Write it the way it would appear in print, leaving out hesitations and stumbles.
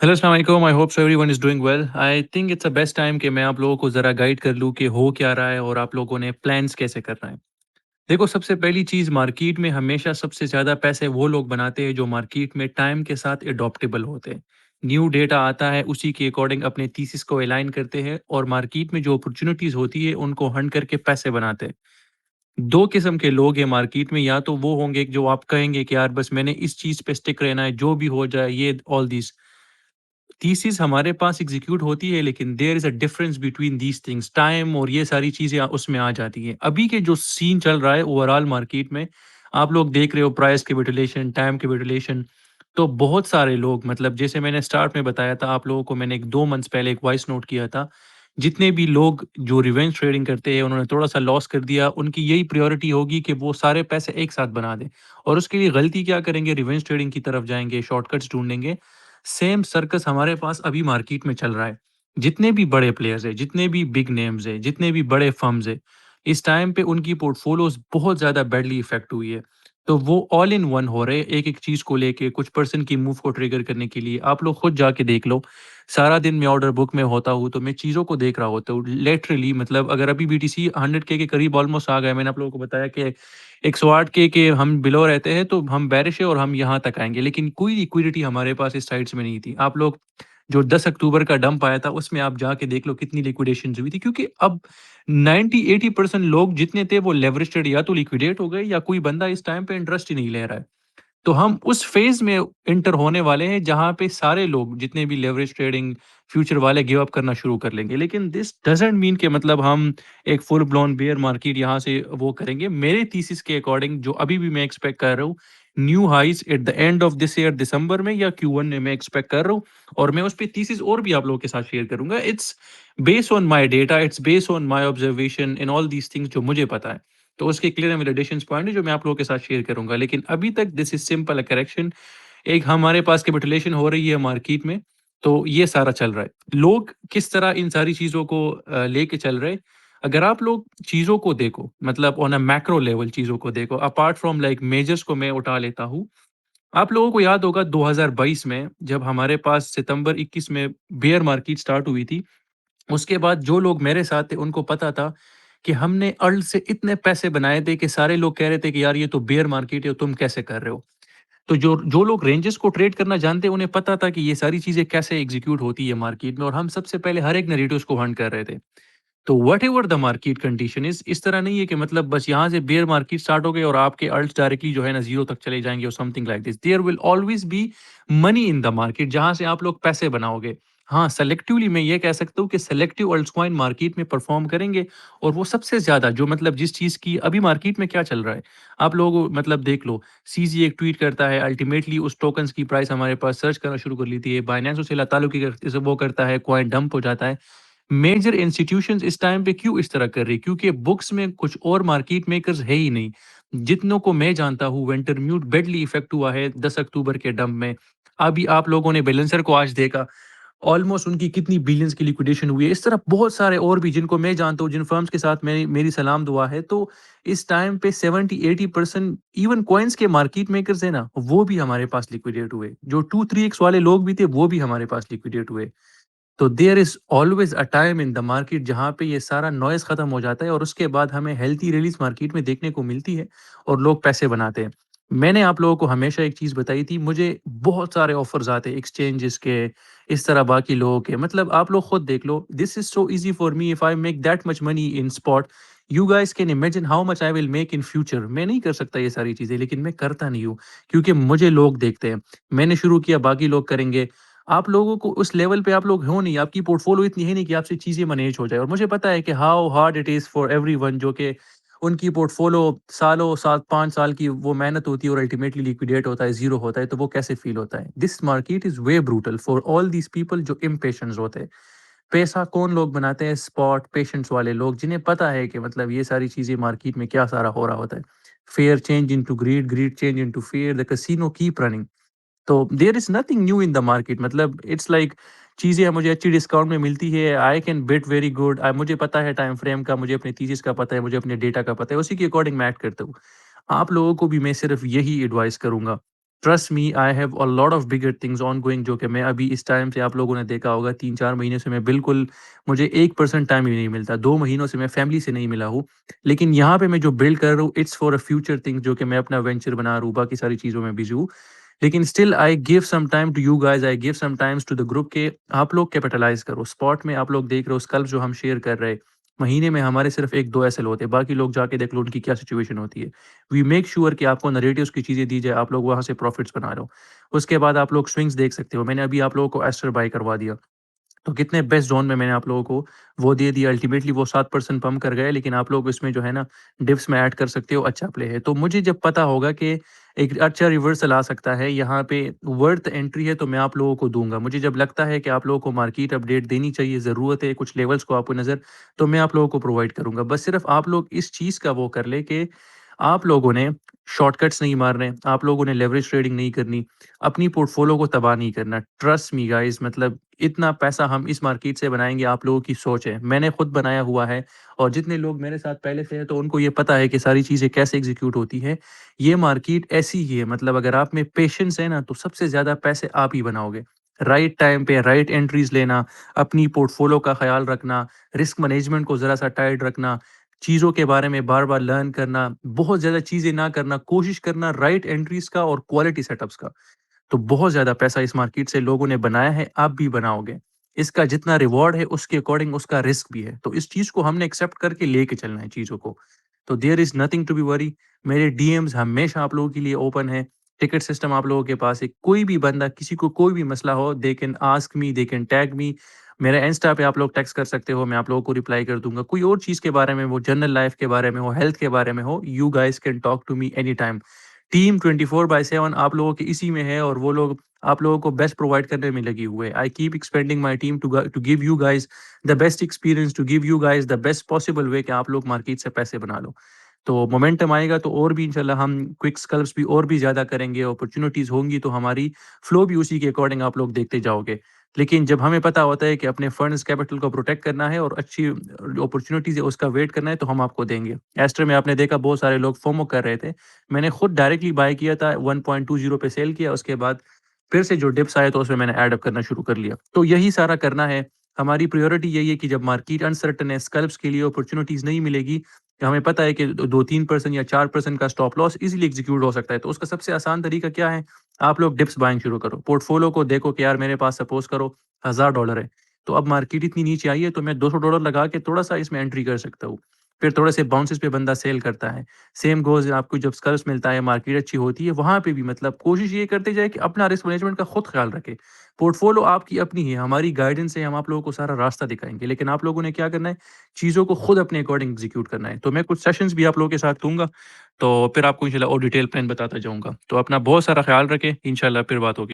Hello अस्सलाम वालेकुम। I hope so everyone is doing well. I think it's a best time कि मैं आप लोगों को ज़रा गाइड कर लूँ कि हो क्या रहा है और आप लोगों ने प्लान्स कैसे करना है। देखो, सबसे पहली चीज़, मार्केट में हमेशा सबसे ज़्यादा पैसे वो लोग बनाते हैं जो मार्केट में टाइम के साथ एडॉप्टेबल होते हैं। न्यू डेटा आता है, उसी के अकॉर्डिंग अपने थीसिस को अलाइन करते हैं और मार्केट में जो अपॉर्च्युनिटीज़ होती है उनको हंट करके पैसे बनाते हैं। 2 किस्म के लोग हैं मार्केट में, या तो वो होंगे जो आप कहेंगे कि यार बस मैंने इस चीज़ पे स्टिक रहना है, जो भी हो जाए ये ऑल दिस थीसिस हमारे पास एग्जीक्यूट होती है, लेकिन there is a difference between these things. Time और ये सारी चीज़ें उसमें आ जाती हैं। अभी के जो सीन चल रहा है ओवरऑल मार्केट में, आप लोग देख रहे हो प्राइस कैपिटुलेशन, टाइम कैपिटुलेशन। तो बहुत सारे लोग, मतलब जैसे मैंने स्टार्ट में बताया था आप लोगों को, मैंने एक 2 मंथ्स पहले एक वॉइस नोट किया था। जितने भी लोग जो रिवेंज ट्रेडिंग करते हैं, उन्होंने थोड़ा-सा लॉस कर दिया, उनकी यही प्रायोरिटी होगी कि वो सारे पैसे एक साथ बना दें। और उसके लिए गलती क्या करेंगे? रिवेंज ट्रेडिंग की तरफ जाएँगे, शॉर्टकट्स ढूँढेंगे। सेम सर्कस हमारे पास अभी मार्केट में चल रहा है। जितने भी बड़े प्लेयर्स हैं, जितने भी बिग नेम्स हैं, जितने भी बड़े फर्म्स हैं, इस टाइम पे उनकी पोर्टफोलियोज़ बहुत ज़्यादा बैडली इफ़ेक्ट हुई है। तो वो ऑल इन वन हो रहे हैं, एक-एक चीज़ को लेके, कुछ पर्सन की मूव को ट्रिगर करने के लिए। आप लोग खुद जाके देख लो। सारा दिन मैं ऑर्डर बुक में होता हूँ, तो मैं चीज़ों को देख रहा होता हूँ। लिटरली, मतलब अगर अभी बीटीसी 100 के करीब ऑलमोस्ट आ गए, मैंने आप लोगों को बताया कि 108 के हम बिलो रहते हैं, तो हम बेरिश है और हम यहाँ तक आएँगे। लेकिन कोई लिक्विडिटी हमारे पास इस साइड्स में नहीं थी। आप लोग जो 10 अक्टूबर का डंप आया था, उसमें आप जाके देख लो कितनी लिक्विडेशंस हुई थी, क्योंकि अब 90-80% लोग जितने थे वो लेवरेज्ड, या तो लिक्विडेट हो गए या कोई बंदा इस टाइम पे इंटरेस्ट ही नहीं ले रहा है। तो हम उस फ़ेज़ में एंटर होने वाले हैं जहाँ पे सारे लोग जितने भी लेवरेज ट्रेडिंग फ्यूचर वाले गिव अप करना शुरू कर लेंगे। लेकिन दिस डज़न्ट मीन कि मतलब हम एक फुल ब्लोन बेयर मार्केट यहाँ से वो करेंगे। मेरे थीसिस के अकॉर्डिंग जो अभी भी मैं एक्सपेक्ट कर रहा हूँ, new highs at the end of this year दिसंबर में या Q1 में मैं एक्सपेक्ट कर रहा हूँ, और मैं उस पे थीसिस और भी आप लोगों के साथ शेयर करूँगा। It's based on my data, it's based on my observation in all these things जो मुझे पता है। तो उसके क्लियर एंड वैलिडेशंस पॉइंट है जो मैं आप लोगों के साथ शेयर करूँगा। लेकिन अभी तक this is simple a correction. एक हमारे पास कैपिटुलेशन हो रही है मार्केट में, तो ये सारा चल रहा है। लोग किस तरह इन सारी चीज़ों को लेके चल रहे हैं, अगर आप लोग चीज़ों को देखो, मतलब ऑन अ मैक्रो लेवल चीज़ों को देखो, अपार्ट फ्रॉम लाइक मेजर्स को मैं उठा लेता हूँ। आप लोगों को याद होगा 2022 में जब हमारे पास सितंबर 21 में बेयर मार्केट स्टार्ट हुई थी, उसके बाद जो लोग मेरे साथ थे उनको पता था कि हमने अर्ल से इतने पैसे बनाए थे कि सारे लोग कह रहे थे कि यार ये तो बेयर मार्केट है, तुम कैसे कर रहे हो? तो जो जो लोग रेंजेस को ट्रेड करना जानते हैं, उन्हें पता था कि ये सारी चीज़ें कैसे एग्ज़ीक्यूट होती है मार्केट में, और हम सबसे पहले हर एक नैरेटिव्स को हंट कर रहे थे। तो whatever the market condition is, इस तरह नहीं है कि मतलब बस यहाँ से बेयर मार्केट स्टार्ट हो गई और आपके अल्ट्स डायरेक्टली जो है ना ज़ीरो तक चले जाएँगे और something like this. There will always be money in the market जहाँ से आप लोग पैसे बनाओगे। हाँ, सेलेक्टिवली मैं ये कह सकता हूँ कि सेलेक्टिव अल्ट्स कॉइन मार्केट में परफ़ॉर्म करेंगे, और वो सबसे ज़्यादा जो, मतलब जिस चीज़ की अभी मार्केट में क्या चल रहा है, आप लोग मतलब देख लो। सीज़ी एक ट्वीट करता है, अल्टीमेटली उस टोकन्स की प्राइस हमारे पास सर्च करना शुरू कर लेती है। बायनेंस उसे ताल्लुकी वो करता है, कॉइन डंप हो जाता है। मेजर इंस्टीट्यूशंस इस टाइम पे क्यों इस तरह कर रही है? क्योंकि बुक्स में कुछ और मार्केट मेकर्स है ही नहीं। जितनों को मैं जानता हूँ, वेंटरम्यूट बैडली इफेक्ट हुआ है 10 अक्टूबर के डंप में। अभी आप लोगों ने बैलेंसर को आज देखा, ऑलमोस्ट उनकी कितनी बिलियंस की लिक्विडेशन हुई है। इस तरह बहुत सारे और भी जिनको मैं जानता हूँ, जिन फर्म्स के साथ मेरी सलाम दुआ है। तो इस टाइम पे 70-80% इवन कॉइन्स के मार्केट मेकर्स हैं ना, वो भी हमारे पास लिक्विडेट हुए। जो 2-3x वाले लोग भी थे, वो भी हमारे पास लिक्विडेट हुए। तो there is always a time in the market जहाँ पे ये सारा नॉइज़ खत्म हो जाता है और उसके बाद हमें हेल्थी रिलीज़ मार्केट में देखने को मिलती है और लोग पैसे बनाते हैं। मैंने आप लोगों को हमेशा एक चीज़ बताई थी, मुझे बहुत सारे ऑफ़र्स आते हैं एक्सचेंजेस के, इस तरह बाकी लोगों के। मतलब आप लोग खुद देख लो, this is so easy for me if I make that much money in spot, you guys can imagine how much I will make in future. मैं नहीं कर सकता ये सारी चीज़ें, लेकिन मैं करता नहीं हूँ, क्योंकि मुझे लोग देखते हैं। मैंने शुरू किया, बाकी लोग करेंगे। आप लोगों को उस लेवल पे आप लोग हो नहीं, आपकी पोर्टफोलियो इतनी है नहीं कि आपसे चीज़ें मैनेज हो जाए, और मुझे पता है कि how hard it is for everyone, जो कि उनकी पोर्टफोलियो सालों, 7-5 साल की वो मेहनत होती है और अल्टीमेटली लिक्विडेट होता है, ज़ीरो होता है, तो वो कैसे फ़ील होता है। This market is way brutal for all these people जो इम्पेशेंस होते हैं। पैसा कौन लोग बनाते हैं? स्पॉट पेशेंट्स वाले लोग, जिन्हें पता है कि मतलब ये सारी चीज़ें मार्केट में क्या सारा हो रहा होता है। Fear change into greed, greed change into fear, the casino keep running. तो there is nothing new in the market, मतलब इट्स लाइक चीज़ें मुझे अच्छी डिस्काउंट में मिलती है, I can bid very good. मुझे पता है टाइम फ्रेम का, मुझे अपनी थीसिस का पता है, मुझे अपने डेटा का पता है, उसी के अकॉर्डिंग मैं एक्ट करता हूँ। आप लोगों को भी मैं सिर्फ़ यही एडवाइस करूँगा trust me, I have a lot of bigger things on going, जो कि मैं अभी इस टाइम से आप लोगों ने देखा होगा 3-4 महीने से मैं बिल्कुल, मुझे 1% टाइम ही नहीं मिलता। 2 महीनों से मैं फैमिली से नहीं मिला हूँ। लेकिन यहाँ पे मैं जो बिल्ड कर रहा हूँ, it's for a future thing, जो कि मैं अपना वेंचर बना रहा हूँ, बाकी सारी चीज़ों में बिज़ी हूँ। लेकिन still I give some time to you guys, I give some times to the group, के आप लोग कैपिटलाइज़ करो। स्पॉट में आप लोग देख रहे हो स्कल्प जो हम शेयर कर रहे हैं, महीने में हमारे सिर्फ 1-2 एसएल होते हैं, बाकी लोग जाके देख लो उनकी क्या सिचुएशन होती है। वी मेक श्योर कि आपको नैरेटिव्स की चीज़ें दी जाए, आप लोग वहाँ से प्रॉफिट्स बना रहे हो। उसके बाद आप लोग स्विंग्स देख सकते हो। मैंने अभी आप लोगों को एस्टर बाय करवा दिया। तो कितने बेस्ट ज़ोन में मैंने आप लोगों को वो दे दिया। अल्टीमेटली वो 7% पंप कर गए, लेकिन आप लोग इसमें जो है ना डिप्स में ऐड कर सकते हो, अच्छा प्ले है। तो मुझे जब पता होगा कि एक अच्छा रिवर्सल आ सकता है, यहाँ पे वर्थ एंट्री है, तो मैं आप लोगों को दूँगा। मुझे जब लगता है कि आप लोगों को मार्केट अपडेट देनी चाहिए, ज़रूरत है कुछ लेवल्स को आपको नज़र, तो मैं आप लोगों को प्रोवाइड करूँगा। बस सिर्फ़ आप लोग इस चीज़ का वो कर लें कि आप लोगों ने शॉर्टकट्स नहीं मारने, आप लोगों ने लेवरेज ट्रेडिंग नहीं करनी, अपनी पोर्टफोलियो को तबाह नहीं करना। ट्रस्ट मी गाइस, मतलब इतना पैसा हम इस मार्केट से बनाएँगे, आप लोगों की सोच है। मैंने खुद बनाया हुआ है, और जितने लोग मेरे साथ पहले से हैं तो उनको ये पता है कि सारी चीज़ें कैसे एग्ज़ीक्यूट होती हैं। ये मार्केट ऐसी ही है, मतलब अगर आप में पेशेंस है ना, तो सबसे ज़्यादा पैसे आप ही बनाओगे। राइट टाइम पे राइट एंट्रीज़ लेना, अपनी पोर्टफोलियो का ख़्याल रखना, रिस्क मैनेजमेंट को ज़रा-सा टाइट रखना, चीज़ों के बारे में बार-बार लर्न करना, बहुत ज़्यादा चीज़ें ना करना, कोशिश करना राइट एंट्रीज़ का और क्वालिटी सेटअप्स का। तो बहुत ज़्यादा पैसा इस मार्केट से लोगों ने बनाया है, आप भी बनाओगे। इसका जितना रिवॉर्ड है उसके अकॉर्डिंग उसका रिस्क भी है। तो इस चीज़ को हमने एक्सेप्ट करके लेके चलना है चीज़ों को। तो there is nothing to be worry. मेरे डीएम्स हमेशा आप लोगों के लिए ओपन है। टिकट सिस्टम आप लोगों के पास है। कोई भी बंदा, किसी को कोई भी मसला हो, they can ask me, they can tag me. मेरे इंस्टा पे आप लोग टेक्स्ट कर सकते हो, मैं आप लोगों को रिप्लाई कर दूँगा। कोई और चीज़ के बारे में हो, जनरल लाइफ़ के बारे में हो, हेल्थ के बारे में हो, you guys can talk to me any time. Team 24/7 आप लोगों के इसी में है, और वो लोग आप लोगों को बेस्ट प्रोवाइड करने में लगी हुए हैं। I keep expanding my team to give you guys the best experience, to give you guys the best possible way कि आप लोग मार्केट से पैसे बना लो। तो मोमेंटम आएगा तो और भी इंशाल्लाह हम क्विक स्कल्प्स भी और भी ज़्यादा करेंगे, अपॉर्च्युनिटीज़ होंगी तो हमारी फ्लो भी उसी के अकॉर्डिंग आप लोग देखते जाओगे। लेकिन जब हमें पता होता है कि अपने फंड्स कैपिटल को प्रोटेक्ट करना है और अच्छी अपॉर्च्युनिटीज़ है उसका वेट करना है, तो हम आपको देंगे। एस्टर में आपने देखा बहुत सारे लोग फोमो कर रहे थे। मैंने खुद डायरेक्टली बाय किया था, 1.20 पे सेल किया, उसके बाद फिर से जो डिप्स आए तो उसमें मैंने ऐड अप करना शुरू कर लिया। तो यही सारा करना है। हमारी प्रायोरिटी यही है कि जब मार्केट अनसर्टेन है, स्कल्प्स के लिए अपॉर्च्युनिटीज़ नहीं मिलेगी, हमें पता है कि 2-3% या 4% का स्टॉप लॉस इज़िली एग्ज़ीक्यूट हो सकता है। तो उसका सबसे आसान तरीका क्या है? आप लोग डिप्स बाइंग शुरू करो। पोर्टफोलियो को देखो कि यार मेरे पास सपोज़ करो $1000 है। तो अब मार्केट इतनी नीचे आई है, तो मैं $200 लगा के थोड़ा-सा इसमें एंट्री कर सकता हूँ। फिर थोड़े से बाउंसेस पे बंदा सेल करता है। सेम गोज़ आपको जब स्कल्प्स मिलता है, मार्केट अच्छी होती है, वहाँ पे भी मतलब कोशिश ये करते जाएँ कि अपना रिस्क मैनेजमेंट का खुद ख़्याल रखें। पोर्टफोलियो आपकी अपनी है, हमारी गाइडेंस से हम आप लोगों को सारा रास्ता दिखाएँगे, लेकिन आप लोगों ने क्या करना है, चीज़ों को खुद अपने अकॉर्डिंग एग्ज़ीक्यूट करना है। तो मैं कुछ सेशंस भी आप लोगों के साथ लूँगा, तो फिर आपको इंशाल्लाह और डिटेल प्लान बताता जाऊँगा। तो अपना बहुत सारा ख़्याल रखें, इंशाल्लाह फिर बात होगी।